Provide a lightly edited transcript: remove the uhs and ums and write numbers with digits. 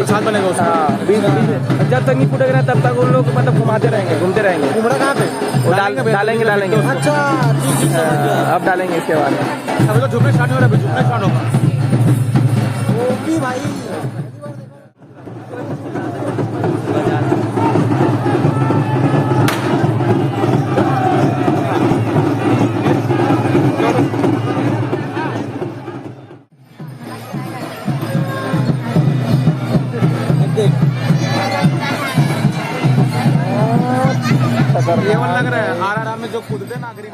साथ बनेगा उसका। हाँ, जब तक नहीं फूटेगा तब तक उन लोग मतलब घुमाते रहेंगे, घूमते रहेंगे। उमड़ा कहाँ पे? वो डालेंगे अच्छा ठीक है, अब डालेंगे इसके बाद में। अभी तो झुकने स्टार्ट हो रहा है, झुकने स्टार्ट होगा। ओपी भाई ये लग रहा है आराम में जो कूदते नागरिक।